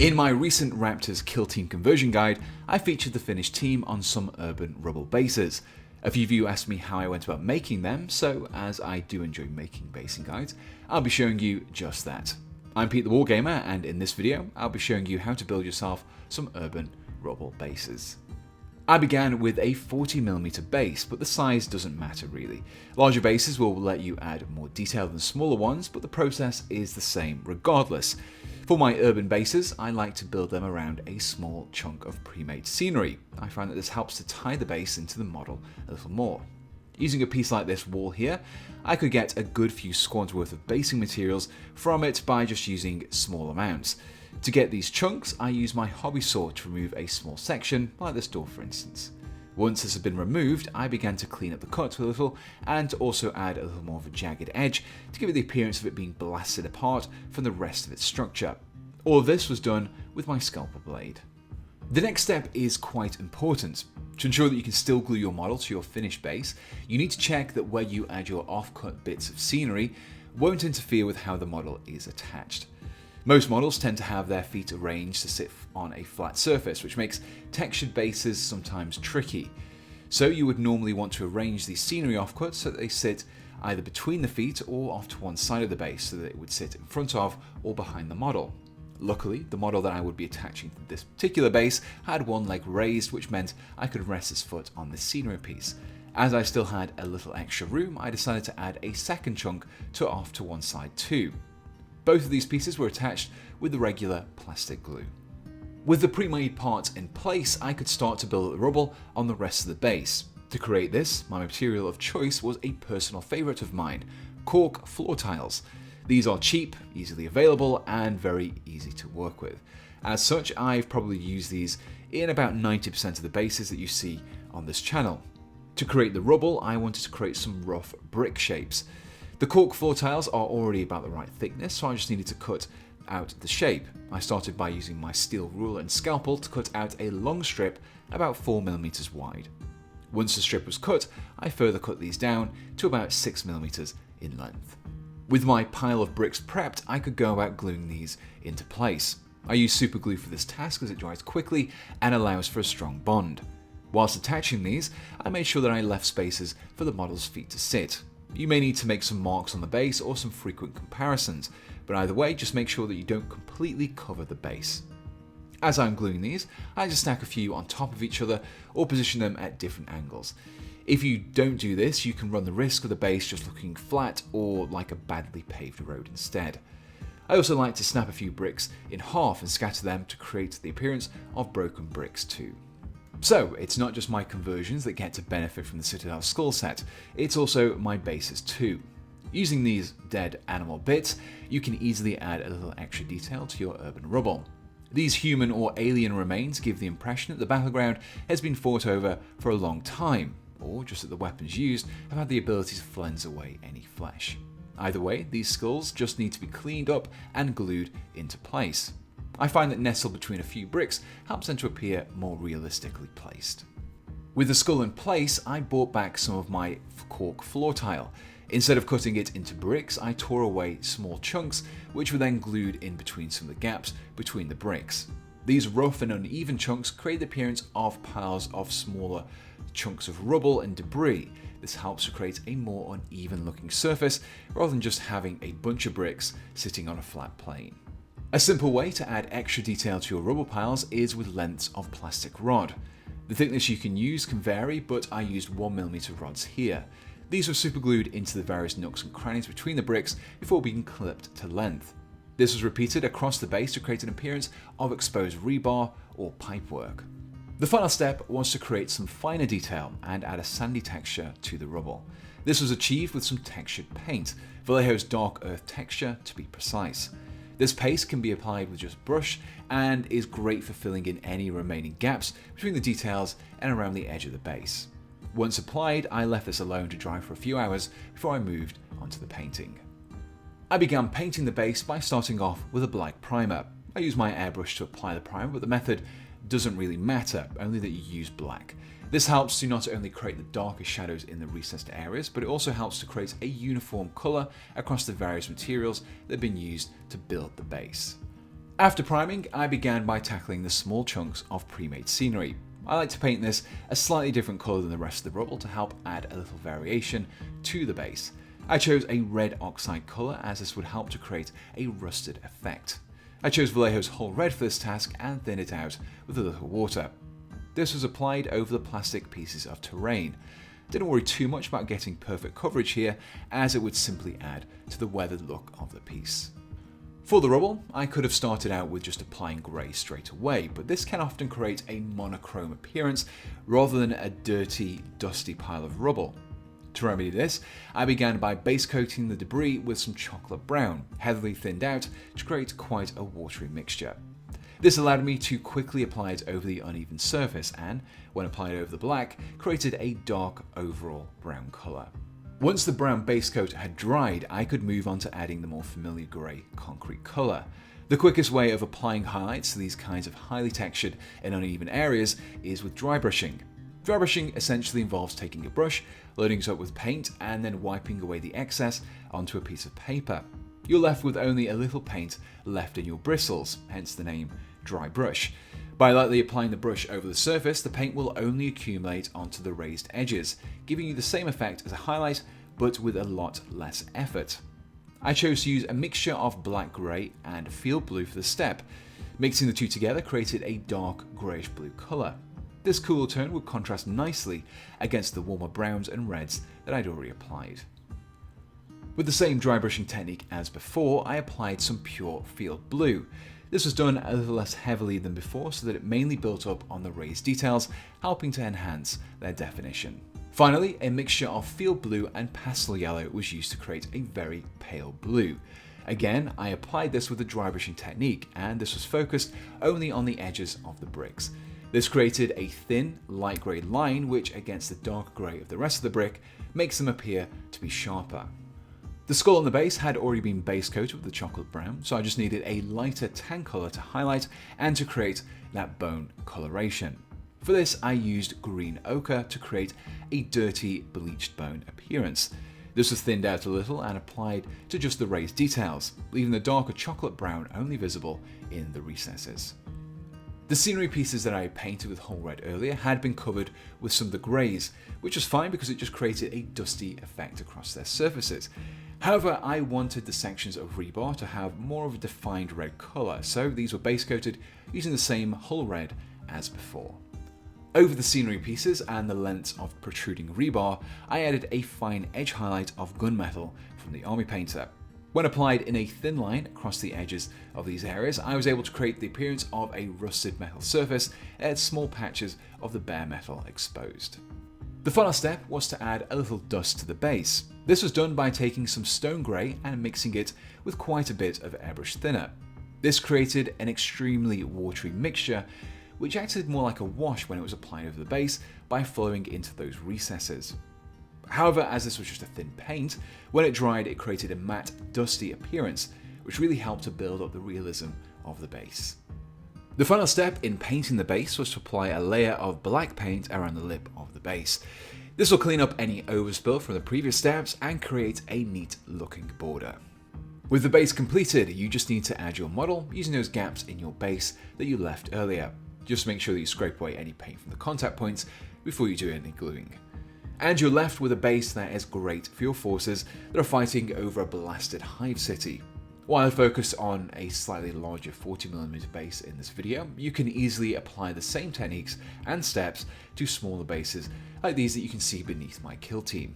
In my recent Raptors Kill Team conversion guide, I featured the finished team on some Urban Rubble bases. A few of you asked me how I went about making them, so as I do enjoy making basing guides, I'll be showing you just that. I'm Pete the Wargamer, and in this video, I'll be showing you how to build yourself some Urban Rubble bases. I began with a 40mm base, but the size doesn't matter really. Larger bases will let you add more detail than smaller ones, but the process is the same regardless. For my urban bases, I like to build them around a small chunk of pre-made scenery. I find that this helps to tie the base into the model a little more. Using a piece like this wall here, I could get a good few squads worth of basing materials from it by just using small amounts. To get these chunks, I use my hobby saw to remove a small section, like this door for instance. Once this had been removed, I began to clean up the cut a little and to also add a little more of a jagged edge to give it the appearance of it being blasted apart from the rest of its structure. All of this was done with my scalpel blade. The next step is quite important. To ensure that you can still glue your model to your finished base, you need to check that where you add your off-cut bits of scenery won't interfere with how the model is attached. Most models tend to have their feet arranged to sit on a flat surface, which makes textured bases sometimes tricky. So you would normally want to arrange these scenery offcuts so that they sit either between the feet or off to one side of the base so that it would sit in front of or behind the model. Luckily, the model that I would be attaching to this particular base had one leg raised, which meant I could rest his foot on this scenery piece. As I still had a little extra room, I decided to add a second chunk to off to one side too. Both of these pieces were attached with the regular plastic glue. With the pre-made parts in place, I could start to build the rubble on the rest of the base. To create this, my material of choice was a personal favourite of mine, cork floor tiles. These are cheap, easily available, and very easy to work with. As such, I've probably used these in about 90% of the bases that you see on this channel. To create the rubble, I wanted to create some rough brick shapes. The cork floor tiles are already about the right thickness, so I just needed to cut out the shape. I started by using my steel ruler and scalpel to cut out a long strip about 4mm wide. Once the strip was cut, I further cut these down to about 6mm in length. With my pile of bricks prepped, I could go about gluing these into place. I use super glue for this task as it dries quickly and allows for a strong bond. Whilst attaching these, I made sure that I left spaces for the model's feet to sit. You may need to make some marks on the base or some frequent comparisons, but either way, just make sure that you don't completely cover the base. As I'm gluing these, I just stack a few on top of each other or position them at different angles. If you don't do this, you can run the risk of the base just looking flat or like a badly paved road instead. I also like to snap a few bricks in half and scatter them to create the appearance of broken bricks too. So, it's not just my conversions that get to benefit from the Citadel skull set, it's also my bases too. Using these dead animal bits, you can easily add a little extra detail to your urban rubble. These human or alien remains give the impression that the battleground has been fought over for a long time, or just that the weapons used have had the ability to cleanse away any flesh. Either way, these skulls just need to be cleaned up and glued into place. I find that nestled between a few bricks helps them to appear more realistically placed. With the skull in place, I brought back some of my cork floor tile. Instead of cutting it into bricks, I tore away small chunks, which were then glued in between some of the gaps between the bricks. These rough and uneven chunks create the appearance of piles of smaller chunks of rubble and debris. This helps to create a more uneven looking surface rather than just having a bunch of bricks sitting on a flat plane. A simple way to add extra detail to your rubble piles is with lengths of plastic rod. The thickness you can use can vary, but I used 1mm rods here. These were superglued into the various nooks and crannies between the bricks before being clipped to length. This was repeated across the base to create an appearance of exposed rebar or pipework. The final step was to create some finer detail and add a sandy texture to the rubble. This was achieved with some textured paint, Vallejo's dark earth texture to be precise. This paste can be applied with just brush and is great for filling in any remaining gaps between the details and around the edge of the base. Once applied, I left this alone to dry for a few hours before I moved onto the painting. I began painting the base by starting off with a black primer. I used my airbrush to apply the primer, but the method doesn't really matter, only that you use black. This helps to not only create the darkest shadows in the recessed areas, but it also helps to create a uniform colour across the various materials that have been used to build the base. After priming, I began by tackling the small chunks of pre-made scenery. I like to paint this a slightly different colour than the rest of the rubble to help add a little variation to the base. I chose a red oxide colour as this would help to create a rusted effect. I chose Vallejo's Whole Red for this task and thinned it out with a little water. This was applied over the plastic pieces of terrain. Didn't worry too much about getting perfect coverage here, as it would simply add to the weathered look of the piece. For the rubble, I could have started out with just applying grey straight away, but this can often create a monochrome appearance rather than a dirty, dusty pile of rubble. To remedy this, I began by base coating the debris with some chocolate brown, heavily thinned out to create quite a watery mixture. This allowed me to quickly apply it over the uneven surface and, when applied over the black, created a dark overall brown colour. Once the brown base coat had dried, I could move on to adding the more familiar grey concrete colour. The quickest way of applying highlights to these kinds of highly textured and uneven areas is with dry brushing. Dry brushing essentially involves taking a brush, loading it up with paint, and then wiping away the excess onto a piece of paper. You're left with only a little paint left in your bristles, hence the name dry brush. By lightly applying the brush over the surface, the paint will only accumulate onto the raised edges, giving you the same effect as a highlight, but with a lot less effort. I chose to use a mixture of black grey and field blue for the step. Mixing the two together created a dark greyish blue colour. This cooler tone would contrast nicely against the warmer browns and reds that I'd already applied. With the same dry brushing technique as before, I applied some pure field blue. This was done a little less heavily than before so that it mainly built up on the raised details, helping to enhance their definition. Finally, a mixture of field blue and pastel yellow was used to create a very pale blue. Again, I applied this with the dry brushing technique, and this was focused only on the edges of the bricks. This created a thin, light grey line which, against the dark grey of the rest of the brick, makes them appear to be sharper. The skull on the base had already been base coated with the chocolate brown, so I just needed a lighter tan colour to highlight and to create that bone coloration. For this, I used green ochre to create a dirty, bleached bone appearance. This was thinned out a little and applied to just the raised details, leaving the darker chocolate brown only visible in the recesses. The scenery pieces that I had painted with whole red earlier had been covered with some of the greys, which was fine because it just created a dusty effect across their surfaces. However, I wanted the sections of rebar to have more of a defined red colour, so these were base coated using the same whole red as before. Over the scenery pieces and the lengths of protruding rebar, I added a fine edge highlight of gunmetal from the Army Painter. When applied in a thin line across the edges of these areas, I was able to create the appearance of a rusted metal surface and had small patches of the bare metal exposed. The final step was to add a little dust to the base. This was done by taking some stone grey and mixing it with quite a bit of airbrush thinner. This created an extremely watery mixture, which acted more like a wash when it was applied over the base by flowing into those recesses. However, as this was just a thin paint, when it dried it created a matte, dusty appearance, which really helped to build up the realism of the base. The final step in painting the base was to apply a layer of black paint around the lip of the base. This will clean up any overspill from the previous steps and create a neat looking border. With the base completed, you just need to add your model using those gaps in your base that you left earlier. Just make sure that you scrape away any paint from the contact points before you do any gluing. And you're left with a base that is great for your forces that are fighting over a blasted hive city. While I focus on a slightly larger 40mm base in this video, you can easily apply the same techniques and steps to smaller bases like these that you can see beneath my kill team.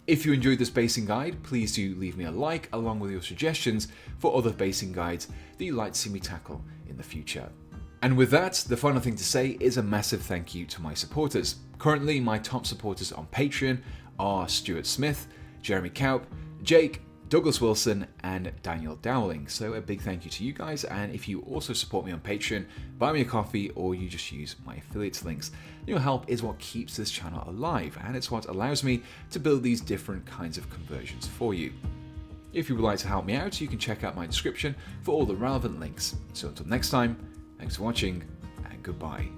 If you enjoyed this basing guide, please do leave me a like along with your suggestions for other basing guides that you'd like to see me tackle in the future. And with that, the final thing to say is a massive thank you to my supporters. Currently, my top supporters on Patreon are Stuart Smith, Jeremy Kaup, Jake, Douglas Wilson, and Daniel Dowling. So a big thank you to you guys, and if you also support me on Patreon, buy me a coffee, or you just use my affiliate links, your help is what keeps this channel alive, and it's what allows me to build these different kinds of conversions for you. If you would like to help me out, you can check out my description for all the relevant links. So until next time, thanks for watching, and goodbye.